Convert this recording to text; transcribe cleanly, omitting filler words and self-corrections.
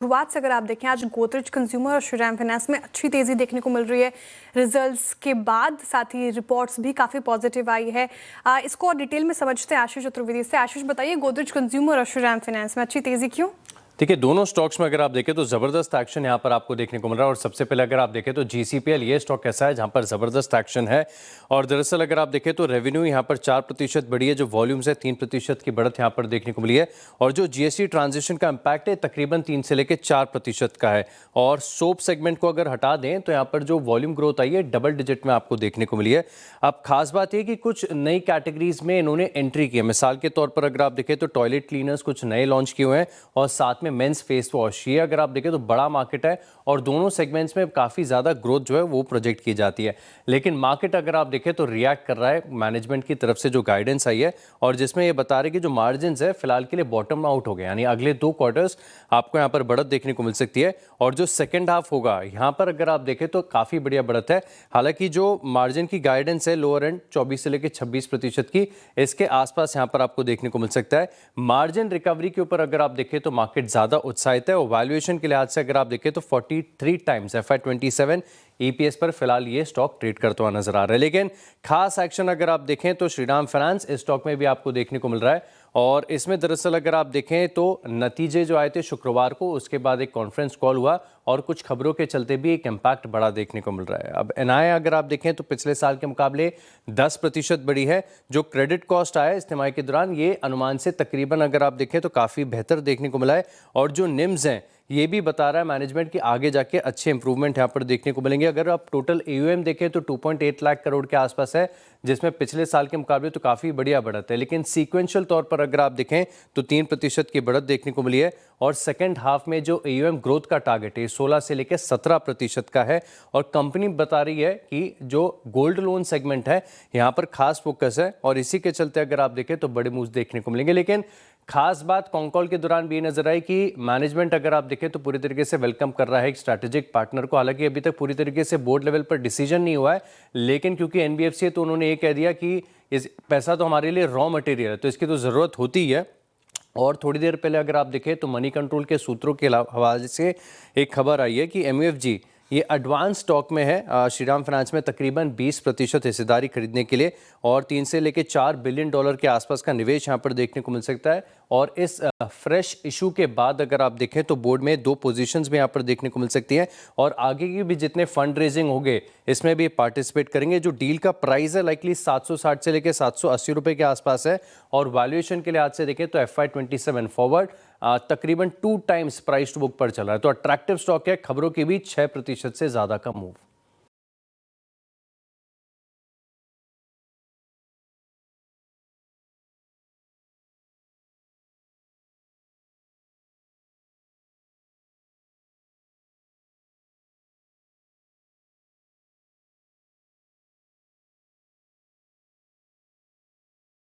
शुरुआत से अगर आप देखें, आज गोदरेज कंज्यूमर और श्रीराम फाइनेंस में अच्छी तेजी देखने को मिल रही है रिजल्ट्स के बाद। साथ ही रिपोर्ट्स भी काफ़ी पॉजिटिव आई है। इसको और डिटेल में समझते हैं आशीष चतुर्वेदी से। आशीष, बताइए, गोदरेज कंज्यूमर और श्रीराम फाइनेंस में अच्छी तेजी क्यों? देखिए, दोनों स्टॉक्स में अगर आप देखें तो ज़बरदस्त एक्शन यहाँ पर आपको देखने को मिल रहा है। और सबसे पहले अगर आप देखें तो जीसीपीएल ये स्टॉक कैसा है जहाँ पर ज़बरदस्त एक्शन है। और दरअसल अगर आप देखें तो रेवेन्यू यहाँ पर 4% बढ़ी है, जो वॉल्यूम्स है 3% की बढ़त यहाँ पर देखने को मिली है। और जो जीएसटी ट्रांजिशन का इम्पैक्ट है तकरीबन 3 से लेकर 4% का है। और सोप सेगमेंट को अगर हटा दें तो यहाँ पर जो वॉल्यूम ग्रोथ आई है डबल डिजिट में आपको देखने को मिली है। अब खास बात यह कि कुछ नई कैटेगरीज में इन्होंने एंट्री की है। मिसाल के तौर पर अगर आप देखें तो टॉयलेट क्लीनर्स कुछ नए लॉन्च किए हुए हैं और साथ में मेंस फेस वॉश। ये अगर आप देखें तो बड़ा मार्केट है और दोनों सेगमेंट्स में काफी ज्यादा ग्रोथ जो है वो प्रोजेक्ट की जाती है। लेकिन मार्केट अगर आप देखें तो रिएक्ट कर रहा है मैनेजमेंट की तरफ से जो गाइडेंस आई है और जिसमें ये बता रहे कि जो मार्जिन है फिलहाल के लिए बॉटम आउट हो गए, यानी अगले 2 क्वार्टर्स आपको यहाँ पर बढ़त देखने को मिल सकती है। और जो सेकेंड हाफ होगा यहाँ पर अगर आप देखें तो काफी बढ़िया बढ़त है। हालांकि जो मार्जिन की गाइडेंस है लोअर एंड 24 से लेकर 26% की, इसके आसपास यहाँ पर आपको देखने को मिल सकता है। मार्जिन रिकवरी के ऊपर अगर आप देखें तो मार्केट ज्यादा उत्साहित है। और वैल्यूएशन के लिहाज से अगर आप देखें तो 43 टाइम्स FY27 ईपीएस पर फिलहाल ये स्टॉक ट्रेड करता हुआ नजर आ रहा है। लेकिन खास एक्शन अगर आप देखें तो श्रीराम फाइनेंस इस स्टॉक में भी आपको देखने को मिल रहा है। और इसमें दरअसल अगर आप देखें तो नतीजे जो आए थे शुक्रवार को, उसके बाद एक कॉन्फ्रेंस कॉल हुआ और कुछ खबरों के चलते भी एक इम्पैक्ट बड़ा देखने को मिल रहा है। अब एनआई अगर आप देखें तो पिछले साल के मुकाबले 10% बढ़ी है। जो क्रेडिट कॉस्ट आया इस तिमाही के दौरान ये अनुमान से तकरीबन अगर आप देखें तो काफ़ी बेहतर देखने को मिला है। और जो निम्स हैं ये भी बता रहा है मैनेजमेंट की आगे जाके अच्छे इंप्रूवमेंट यहाँ पर देखने को मिलेंगे। अगर आप टोटल एयूएम देखें तो 2.8 लाख करोड़ के आसपास है, जिसमें पिछले साल के मुकाबले तो काफ़ी बढ़िया बढ़त है। लेकिन सीक्वेंशियल तौर पर अगर आप देखें तो 3% की बढ़त देखने को मिली है। और सेकेंड हाफ में जो एयूएम ग्रोथ का टारगेट है 16 से लेकर 17% का है। और कंपनी बता रही है कि जो गोल्ड लोन सेगमेंट है यहाँ पर खास फोकस है और इसी के चलते अगर आप देखें तो बड़े मूव्स देखने को मिलेंगे। लेकिन खास बात कॉन्कॉल के दौरान भी नजर आई कि मैनेजमेंट अगर आप देखें तो पूरी तरीके से वेलकम कर रहा है एक स्ट्रैटेजिक पार्टनर को। हालांकि अभी तक पूरी तरीके से बोर्ड लेवल पर डिसीजन नहीं हुआ है, लेकिन क्योंकि एनबीएफसी है तो उन्होंने ये कह दिया कि इस पैसा तो हमारे लिए रॉ मटेरियल है तो इसकी तो ज़रूरत होती ही है। और थोड़ी देर पहले अगर आप देखें तो मनी कंट्रोल के सूत्रों के हवाले से एक खबर आई है कि एमयूएफजी ये एडवांस स्टॉक में है श्रीराम फाइनेंस में तकरीबन 20% हिस्सेदारी खरीदने के लिए और 3 से लेकर 4 बिलियन डॉलर के आसपास का निवेश यहां पर देखने को मिल सकता है। और इस फ्रेश इशू के बाद अगर आप देखें तो बोर्ड में 2 पोजीशंस भी यहां पर देखने को मिल सकती हैं और आगे की भी जितने फंड रेजिंग होंगे इसमें भी पार्टिसिपेट करेंगे। जो डील का प्राइस है लाइकली 760 से लेकर 780 रुपए के आसपास है। और वैल्यूएशन के लिहाज से देखें तो FY27 फॉरवर्ड तकरीबन 2 टाइम्स प्राइस टू बुक पर चल रहा है। तो अट्रैक्टिव स्टॉक है, खबरों के बीच 6% से ज्यादा का मूव।